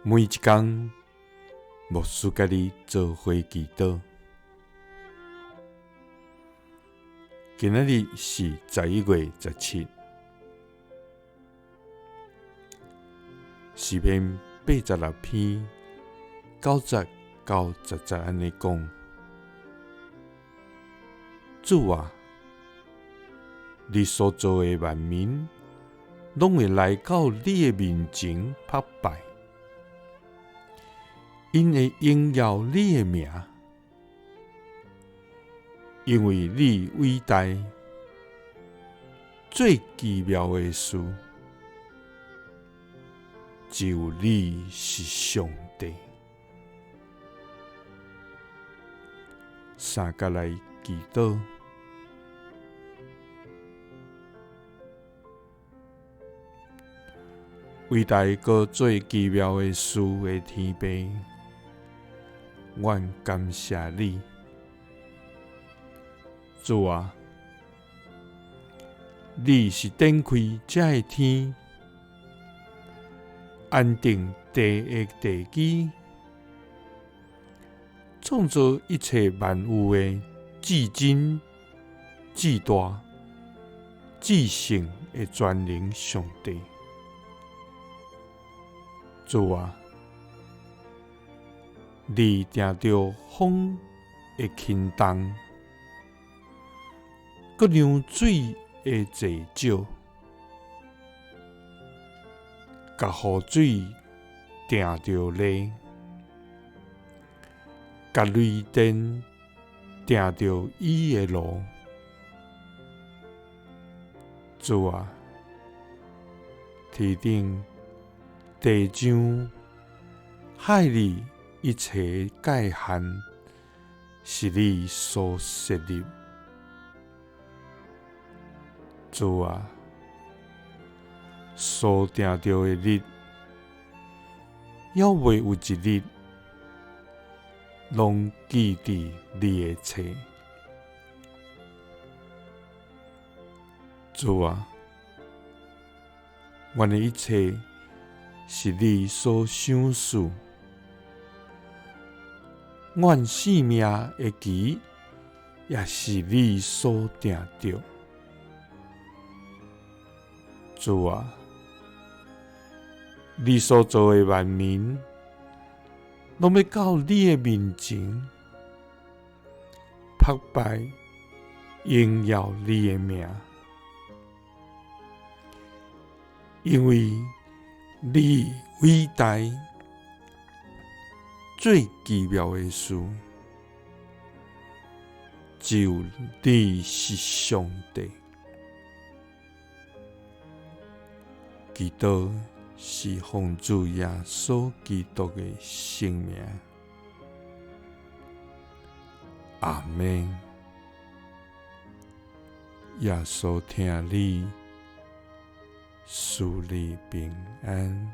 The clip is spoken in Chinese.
每一天，牧师甲你做伙祈祷。今仔日是11月17，诗篇86篇90到11安尼讲：主啊，你所造的万民，拢会来到你的面前拍拜，因会荣耀你的名，因为你伟大，最奇妙的事，只有你是上帝。三甲来祈祷。伟大搁最奇妙的事的天父，阮感谢你，主啊，你是展开这个天，安定地的地基，创造一切万有的至真、至大、至圣的全能上帝。主啊，你定着风的轻动，搁让水的济少，甲雨水定着咧，甲雷电定着伊的路。主啊，天顶地上海里一切界限，是你所设立。主啊，所定着的日，还未有一日，拢记伫你的册。主啊，阮的一切是你所想事，阮性命的期也是你所定着。主啊，你所造的万民，拢要到你的面前，拍拜荣耀你的名，因为你伟大，最奇妙的事，只有你是上帝。祈祷是奉主耶稣基督的圣名，阿们。耶稣听你，赐你平安。